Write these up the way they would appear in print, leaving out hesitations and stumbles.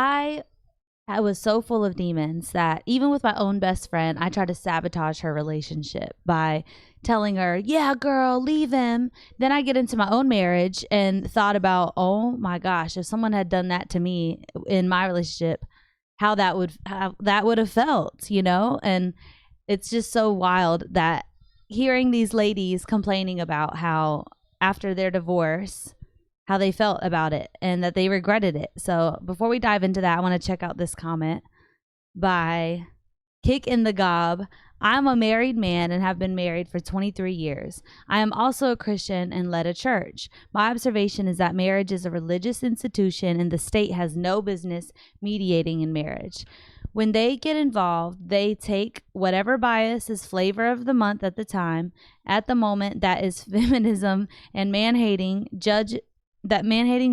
I was so full of demons that even with my own best friend, I tried to sabotage her relationship by telling her, yeah, girl, leave him. Then I get into my own marriage and thought about, oh my gosh, if someone had done that to me in my relationship, how that would have felt, you know? And it's just so wild that hearing these ladies complaining about how after their divorce, how they felt about it and that they regretted it. So before we dive into that, I want to check out this comment by Kick in the Gob. I'm a married man and have been married for 23 years. I am also a Christian and led a church. My observation is that marriage is a religious institution and the state has no business mediating in marriage. When they get involved, they take whatever bias is flavor of the month at the time. At the moment, that is feminism and man-hating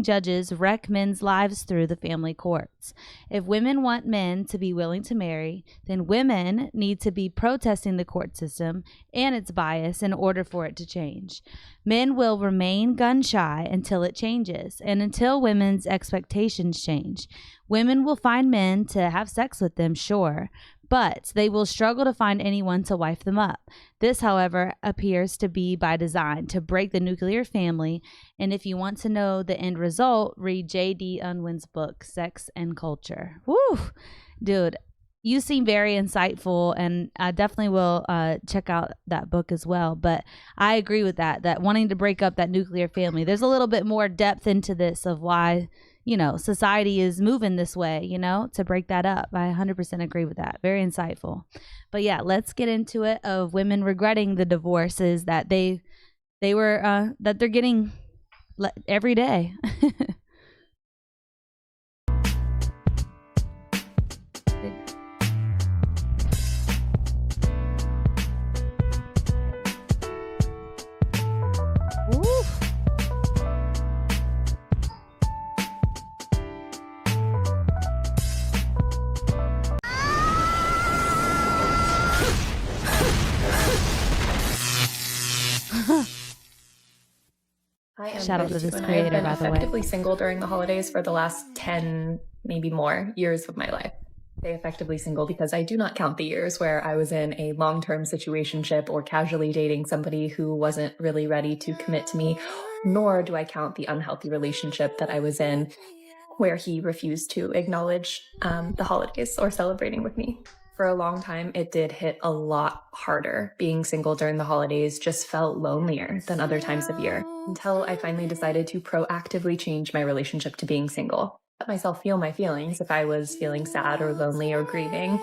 judges wreck men's lives through the family courts. If women want men to be willing to marry, then women need to be protesting the court system and its bias in order for it to change. Men will remain gun shy until it changes and until women's expectations change. Women will find men to have sex with them, sure, but they will struggle to find anyone to wife them up. This, however, appears to be by design, to break the nuclear family. And if you want to know the end result, read J.D. Unwin's book, Sex and Culture. Woo! Dude, you seem very insightful, and I definitely will check out that book as well. But I agree with that wanting to break up that nuclear family. There's a little bit more depth into this of why, you know, society is moving this way, you know, to break that up. I 100% agree with that. Very insightful. But yeah, let's get into it of women regretting the divorces that they're getting every day. Shout out to this creator, by the way. I've been effectively single during the holidays for the last 10, maybe more, years of my life. I say effectively single because I do not count the years where I was in a long-term situationship or casually dating somebody who wasn't really ready to commit to me, nor do I count the unhealthy relationship that I was in where he refused to acknowledge the holidays or celebrating with me. For a long time, it did hit a lot harder. Being single during the holidays just felt lonelier than other times of year, until I finally decided to proactively change my relationship to being single. Let myself feel my feelings if I was feeling sad or lonely or grieving.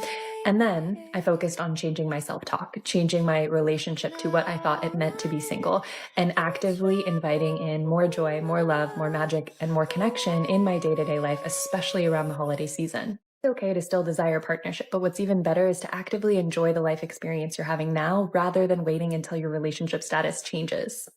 And then I focused on changing my self-talk, changing my relationship to what I thought it meant to be single, and actively inviting in more joy, more love, more magic, and more connection in my day-to-day life, especially around the holiday season. It's okay to still desire partnership, but what's even better is to actively enjoy the life experience you're having now rather than waiting until your relationship status changes.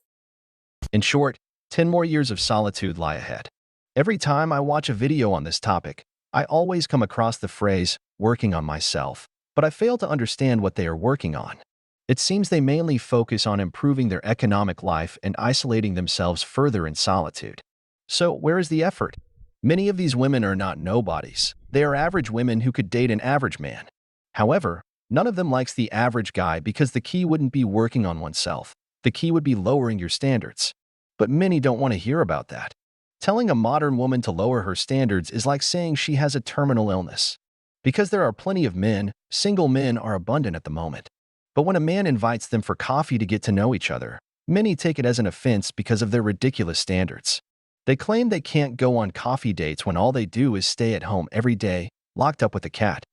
In short, 10 more years of solitude lie ahead. Every time I watch a video on this topic, I always come across the phrase, working on myself, but I fail to understand what they are working on. It seems they mainly focus on improving their economic life and isolating themselves further in solitude. So where is the effort? Many of these women are not nobodies. They are average women who could date an average man. However, none of them likes the average guy because the key wouldn't be working on oneself. The key would be lowering your standards. But many don't want to hear about that. Telling a modern woman to lower her standards is like saying she has a terminal illness. Because there are plenty of men, single men are abundant at the moment. But when a man invites them for coffee to get to know each other, many take it as an offense because of their ridiculous standards. They claim they can't go on coffee dates when all they do is stay at home every day, locked up with a cat.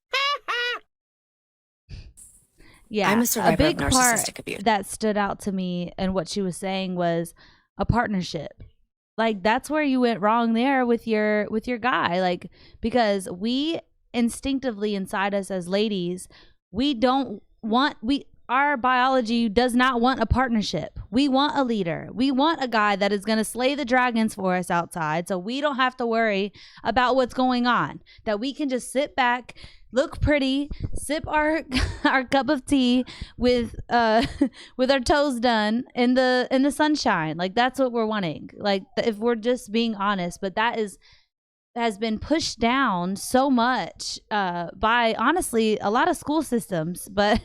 Yeah, I'm a survivor big of narcissistic abuse. That stood out to me and what she was saying was a partnership. Like, that's where you went wrong there with your guy. Like, because we instinctively inside us as ladies, our biology does not want a partnership. We want a leader. We want a guy that is going to slay the dragons for us outside, so we don't have to worry about what's going on. That we can just sit back, look pretty, sip our cup of tea with our toes done in the sunshine. Like, that's what we're wanting. Like, if we're just being honest, but that is has been pushed down so much by, honestly, a lot of school systems, but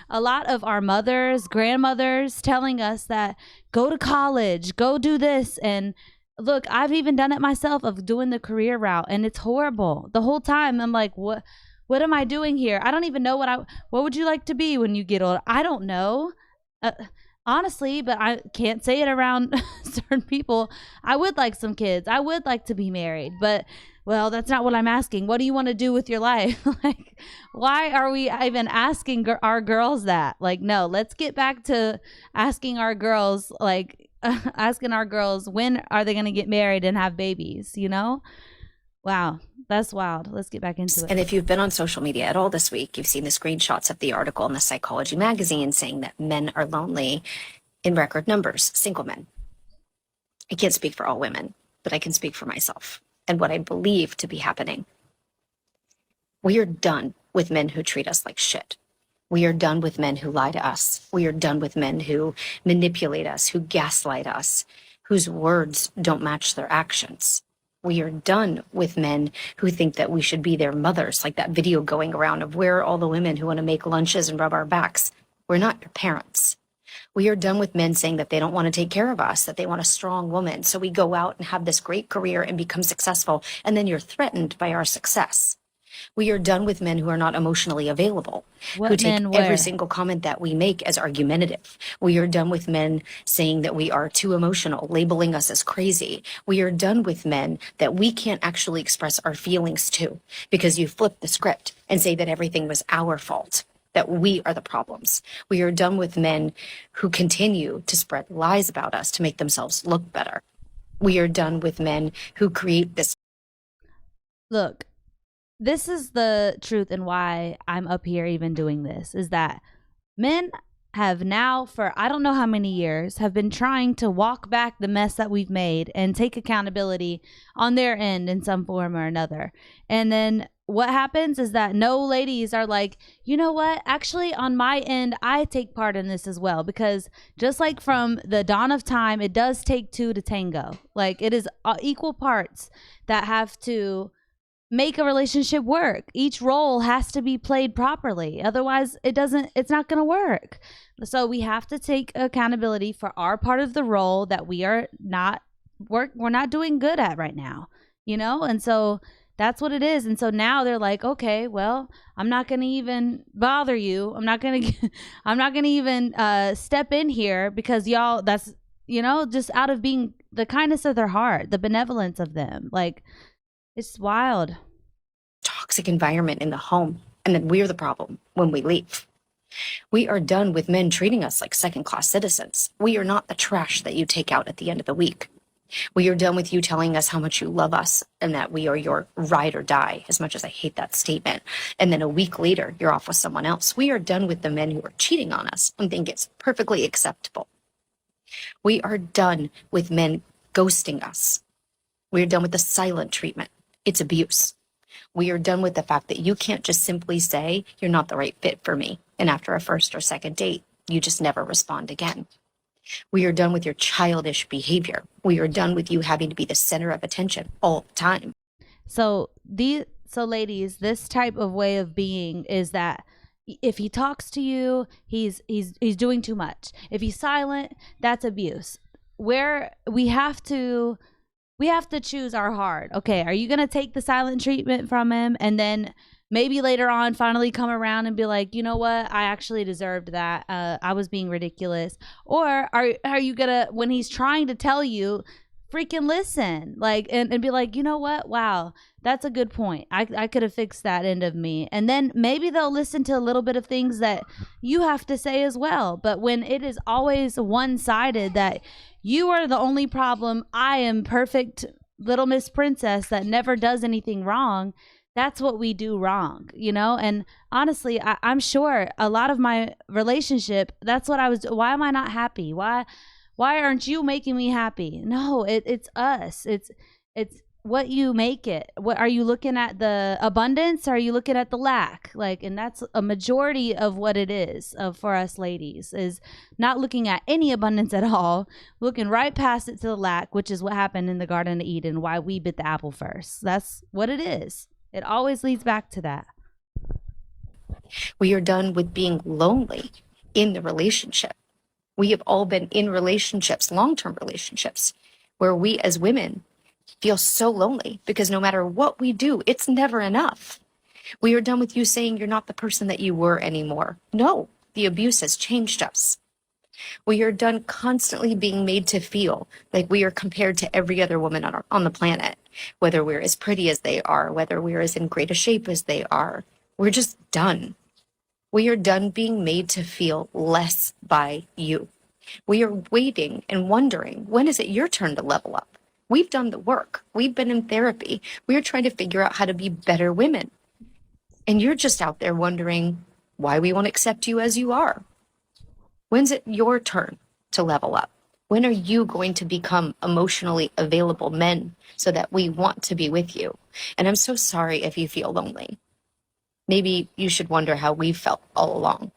a lot of our mothers, grandmothers telling us that go to college, go do this. And look, I've even done it myself, of doing the career route, and it's horrible. The whole time I'm like, what am I doing here? I don't even know what would you like to be when you get older? I don't know. Honestly, but I can't say it around certain people. I would like some kids. I would like to be married, but well, that's not what I'm asking. What do you want to do with your life? Like, why are we even asking our girls that? Like, no, let's get back to asking our girls, like, asking our girls, when are they going to get married and have babies, you know? Wow, that's wild. Let's get back into it. And if you've been on social media at all this week, you've seen the screenshots of the article in the Psychology magazine saying that men are lonely in record numbers, single men. I can't speak for all women, but I can speak for myself and what I believe to be happening. We are done with men who treat us like shit. We are done with men who lie to us. We are done with men who manipulate us, who gaslight us, whose words don't match their actions. We are done with men who think that we should be their mothers, like that video going around of where are all the women who want to make lunches and rub our backs. We're not your parents. We are done with men saying that they don't want to take care of us, that they want a strong woman. So we go out and have this great career and become successful, and then you're threatened by our success. We are done with men who are not emotionally available, who take every single comment that we make as argumentative. We are done with men saying that we are too emotional, labeling us as crazy. We are done with men that we can't actually express our feelings to, because you flip the script and say that everything was our fault, that we are the problems. We are done with men who continue to spread lies about us to make themselves look better. We are done with men who create this. Look, this is the truth, and why I'm up here even doing this, is that men have now, for I don't know how many years, have been trying to walk back the mess that we've made and take accountability on their end in some form or another. And then what happens is that no ladies are like, you know what, actually on my end, I take part in this as well, because just like from the dawn of time, it does take two to tango. Like, it is equal parts that have to make a relationship work. Each role has to be played properly. Otherwise, it's not going to work. So we have to take accountability for our part of the role that we're not doing good at right now, you know? And so that's what it is. And so now they're like, okay, well, I'm not going to even bother you. I'm not going to even step in here, because y'all, that's, you know, just out of being the kindness of their heart, the benevolence of them. Like, it's wild. Toxic environment in the home, and then we're the problem when we leave. We are done with men treating us like second-class citizens. We are not the trash that you take out at the end of the week. We are done with you telling us how much you love us and that we are your ride or die, as much as I hate that statement. And then a week later, you're off with someone else. We are done with the men who are cheating on us and think it's perfectly acceptable. We are done with men ghosting us. We are done with the silent treatment. It's abuse. We are done with the fact that you can't just simply say, you're not the right fit for me, and after a first or second date, you just never respond again. We are done with your childish behavior. We are done with you having to be the center of attention all the time. So ladies, this type of way of being is that if he talks to you, he's doing too much. If he's silent, that's abuse. Where we have to choose our heart. Okay, are you going to take the silent treatment from him and then maybe later on finally come around and be like, you know what, I actually deserved that. I was being ridiculous. Or are you going to, when he's trying to tell you, freaking listen, like, and be like, you know what, wow, that's a good point. I could have fixed that end of me. And then maybe they'll listen to a little bit of things that you have to say as well. But when it is always one-sided, that you are the only problem, I am perfect little Miss Princess that never does anything wrong, that's what we do wrong, you know? And honestly, I'm sure a lot of my relationship, that's what why am I not happy? Why aren't you making me happy? No, it's us. It's what you make it. What are you looking at, the abundance, or are you looking at the lack? Like, and that's a majority of what it is for us ladies, is not looking at any abundance at all, looking right past it to the lack, which is what happened in the Garden of Eden, why we bit the apple first. That's what it is. It always leads back to that. We are done with being lonely in the relationship. We have all been in relationships, long-term relationships, where we as women feel so lonely because no matter what we do, it's never enough. We are done with you saying you're not the person that you were anymore. No, the abuse has changed us. We are done constantly being made to feel like we are compared to every other woman on the planet, whether we're as pretty as they are, whether we're as in great a shape as they are. We're just done. We are done being made to feel less by you. We are waiting and wondering, when is it your turn to level up? We've done the work. We've been in therapy. We are trying to figure out how to be better women. And you're just out there wondering why we won't accept you as you are. When's it your turn to level up? When are you going to become emotionally available men so that we want to be with you? And I'm so sorry if you feel lonely. Maybe you should wonder how we've felt all along.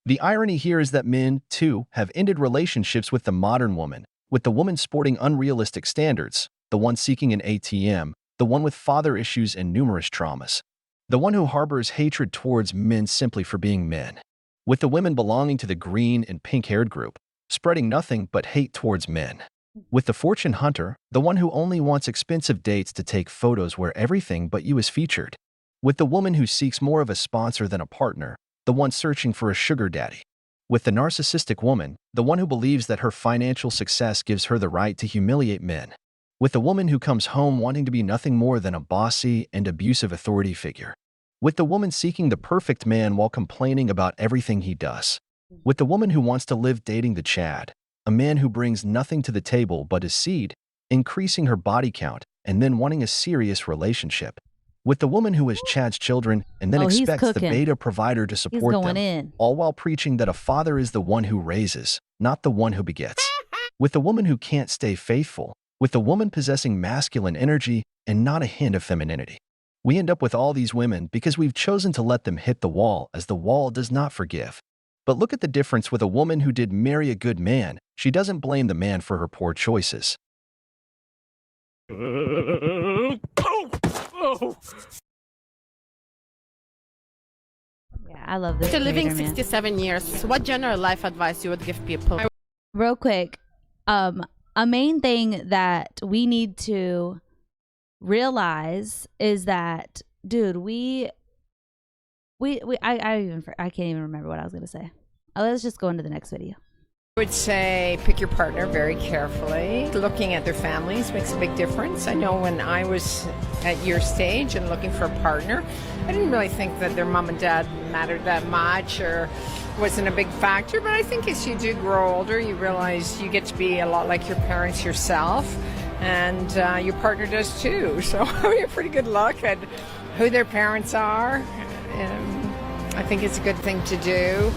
The irony here is that men, too, have ended relationships with the modern woman, with the woman sporting unrealistic standards, the one seeking an ATM, the one with father issues and numerous traumas, the one who harbors hatred towards men simply for being men, with the women belonging to the green and pink-haired group, spreading nothing but hate towards men, with the fortune hunter, the one who only wants expensive dates to take photos where everything but you is featured, with the woman who seeks more of a sponsor than a partner, the one searching for a sugar daddy, with the narcissistic woman, the one who believes that her financial success gives her the right to humiliate men, with the woman who comes home wanting to be nothing more than a bossy and abusive authority figure, with the woman seeking the perfect man while complaining about everything he does, with the woman who wants to live dating the Chad, a man who brings nothing to the table but his seed, increasing her body count, and then wanting a serious relationship, with the woman who has Chad's children and then expects the beta provider to support them, all while preaching that a father is the one who raises, not the one who begets, with the woman who can't stay faithful, with the woman possessing masculine energy and not a hint of femininity. We end up with all these women because we've chosen to let them hit the wall, as the wall does not forgive. But look at the difference with a woman who did marry a good man. She doesn't blame the man for her poor choices. Yeah, I love this. After living creator, man. 67 years, what general life advice you would give people? Real quick, a main thing that we need to realize is that, dude, I can't even remember what I was gonna say. Let's just go into the next video. I would say pick your partner very carefully. Looking at their families makes a big difference. I know when I was at your stage and looking for a partner, I didn't really think that their mom and dad mattered that much or wasn't a big factor. But I think as you do grow older, you realize you get to be a lot like your parents yourself, and your partner does too. So having a pretty good look at who their parents are, I think it's a good thing to do.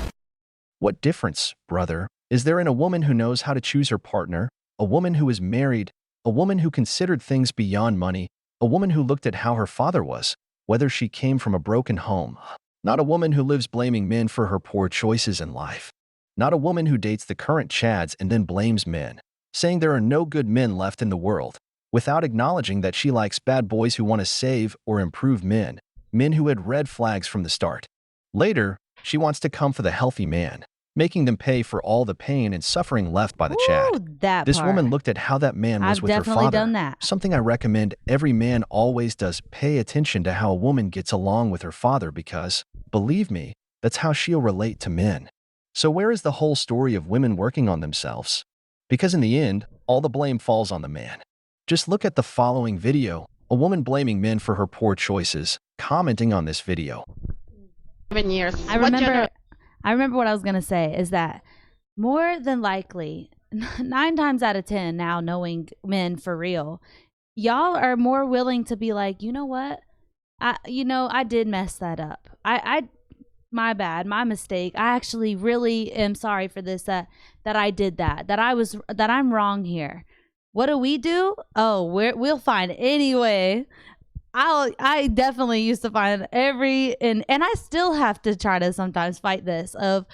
What difference, brother, is there in a woman who knows how to choose her partner, a woman who is married, a woman who considered things beyond money, a woman who looked at how her father was, whether she came from a broken home, not a woman who lives blaming men for her poor choices in life, not a woman who dates the current Chads and then blames men, saying there are no good men left in the world, without acknowledging that she likes bad boys who want to save or improve men, men who had red flags from the start. Later, she wants to come for the healthy man, making them pay for all the pain and suffering left by the Chad. This woman looked at how that man was with her father. Done that. Something I recommend every man always does: pay attention to how a woman gets along with her father, because, believe me, that's how she'll relate to men. So where is the whole story of women working on themselves? Because in the end, all the blame falls on the man. Just look at the following video, a woman blaming men for her poor choices, commenting on this video. 7 years. I remember what I was going to say is that more than likely, 9 times out of 10 now, knowing men for real, y'all are more willing to be like, you know what? I did mess that up. My bad, my mistake. I actually really am sorry for this, that I did that I'm wrong here. What do? Oh, we'll find any way. I definitely used to find and I still have to try to sometimes fight this of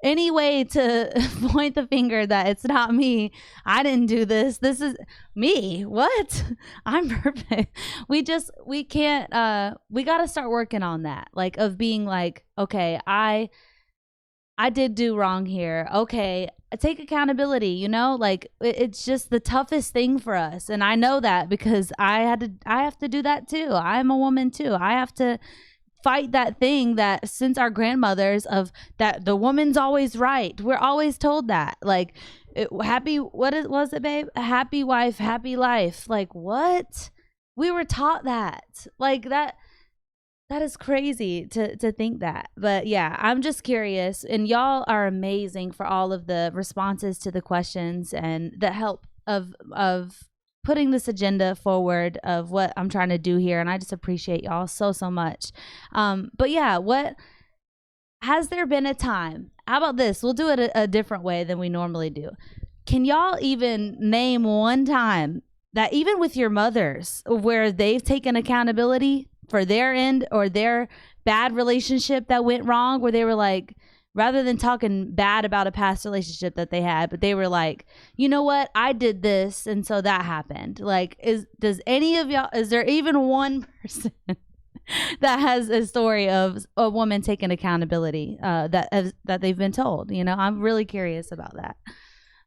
any way to point the finger that it's not me. I didn't do this. This is me. What? I'm perfect. We can't, we got to start working on that. Like of being like, okay, I did do wrong here. Okay, take accountability, like it's just the toughest thing for us. And I know that because I have to do that too. I'm a woman too. I have to fight that thing that since our grandmothers of that the woman's always right. We're always told that. Like was it, babe? A happy wife, happy life. Like what? We were taught that. Like that is crazy to think that. But yeah, I'm just curious. And y'all are amazing for all of the responses to the questions and the help of putting this agenda forward of what I'm trying to do here. And I just appreciate y'all so much. But yeah, has there been a time? How about this? We'll do it a different way than we normally do. Can y'all even name one time that even with your mothers where they've taken accountability for their end or their bad relationship that went wrong, where they were like, rather than talking bad about a past relationship that they had, but they were like, you know what, I did this and so that happened. Like, does any of y'all, is there even one person that has a story of a woman taking accountability that they've been told? I'm really curious about that.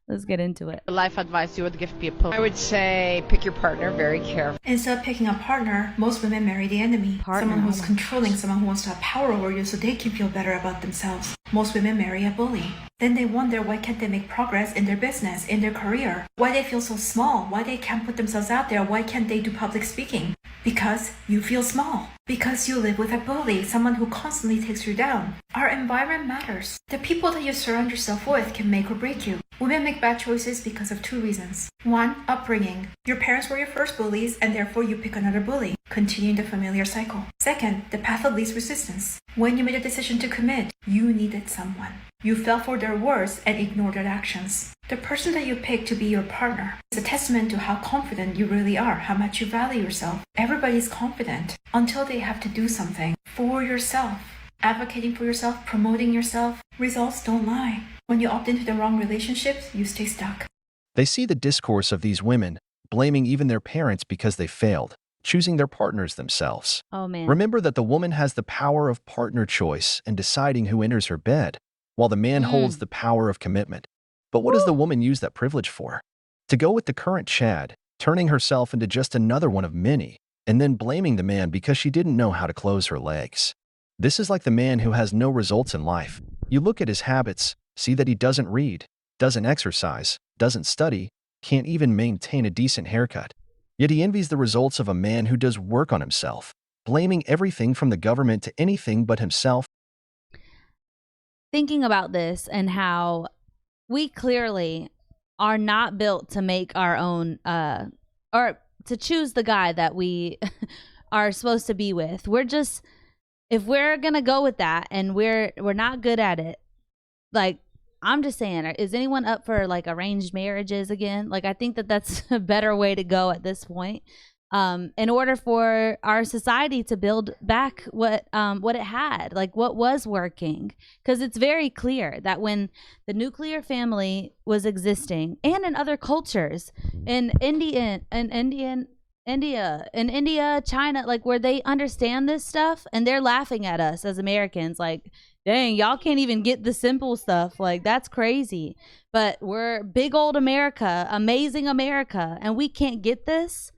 Let's get into it. Life advice you would give people? I would say pick your partner very carefully. Instead of picking a partner, most women marry the enemy. Someone who's controlling, someone who wants to have power over you so they can feel better about themselves. Most women marry a bully. Then they wonder why can't they make progress in their business, in their career? Why they feel so small? Why they can't put themselves out there? Why can't they do public speaking? Because you feel small. Because you live with a bully, someone who constantly takes you down. Our environment matters. The people that you surround yourself with can make or break you. Women make bad choices because of two reasons. One, upbringing. Your parents were your first bullies and therefore you pick another bully, continuing the familiar cycle. Second, the path of least resistance. When you made a decision to commit, you needed someone. You fell for their words and ignored their actions. The person that you pick to be your partner is a testament to how confident you really are, how much you value yourself. Everybody's confident until they have to do something for yourself. Advocating for yourself, promoting yourself, results don't lie. When you opt into the wrong relationships, you stay stuck. They see the discourse of these women, blaming even their parents because they failed, choosing their partners themselves. Oh man. Remember that the woman has the power of partner choice and deciding who enters her bed, while the man holds the power of commitment. But what does the woman use that privilege for? To go with the current Chad, turning herself into just another one of many, and then blaming the man because she didn't know how to close her legs. This is like the man who has no results in life. You look at his habits, see that he doesn't read, doesn't exercise, doesn't study, can't even maintain a decent haircut. Yet he envies the results of a man who does work on himself, blaming everything from the government to anything but himself. Thinking about this and how we clearly are not built to make our own or to choose the guy that we are supposed to be with. We're just, if we're gonna go with that and we're not good at it, like, I'm just saying, is anyone up for like arranged marriages again? Like, I think that's a better way to go at this point. In order for our society to build back what it had, like what was working. Because it's very clear that when the nuclear family was existing, and in other cultures, in India, China, like where they understand this stuff and they're laughing at us as Americans, like, dang, y'all can't even get the simple stuff. Like, that's crazy. But we're big old America, amazing America, and we can't get this.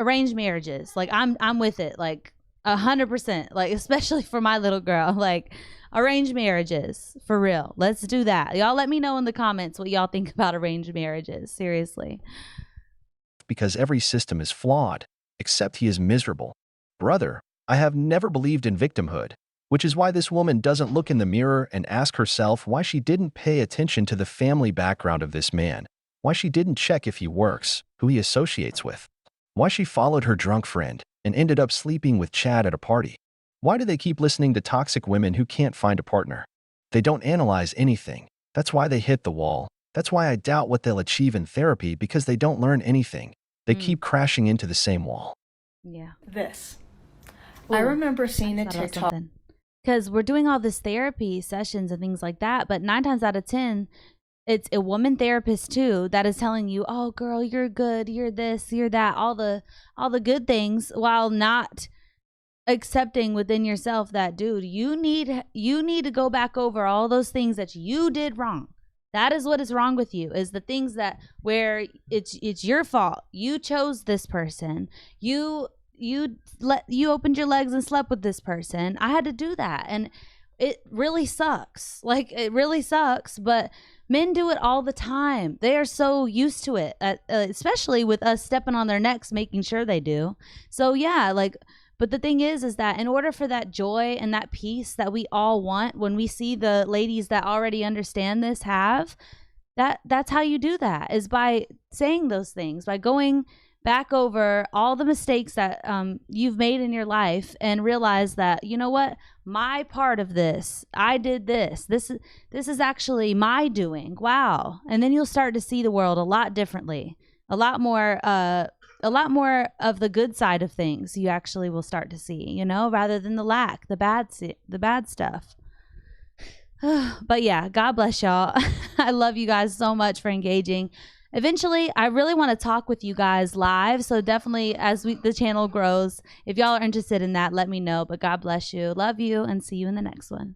Arranged marriages, like I'm with it, like 100%, like especially for my little girl, like arranged marriages for real. Let's do that. Y'all let me know in the comments what y'all think about arranged marriages. Seriously. Because every system is flawed, except he is miserable. Brother, I have never believed in victimhood, which is why this woman doesn't look in the mirror and ask herself why she didn't pay attention to the family background of this man, why she didn't check if he works, who he associates with. Why she followed her drunk friend and ended up sleeping with Chad at a party. Why do they keep listening to toxic women who can't find a partner? They don't analyze anything. That's why they hit the wall. That's why I doubt what they'll achieve in therapy because they don't learn anything. They keep crashing into the same wall. Yeah. This. Ooh, I remember seeing a thought about TikTok. something. Because we're doing all this therapy sessions and things like that, but 9 times out of 10, it's a woman therapist too that is telling you, "Oh, girl, you're good. You're this. You're that. All the good things," while not accepting within yourself that, dude, you need to go back over all those things that you did wrong. That is what is wrong with you, is the things that where it's your fault. You chose this person. You opened your legs and slept with this person. I had to do that, and it really sucks. Like, it really sucks, but men do it all the time. They are so used to it, especially with us stepping on their necks, making sure they do. So yeah, like, but the thing is that in order for that joy and that peace that we all want, when we see the ladies that already understand this have, that's how you do that, is by saying those things, by going back over all the mistakes that you've made in your life and realize that, you know what, my part of this, I did this. This is actually my doing. Wow. And then you'll start to see the world a lot differently, a lot more of the good side of things. You actually will start to see, you know, rather than the lack, the bad stuff. But yeah, God bless y'all. I love you guys so much for engaging. Eventually, I really want to talk with you guys live. So definitely, as the channel grows, if y'all are interested in that, let me know. But God bless you. Love you, and see you in the next one.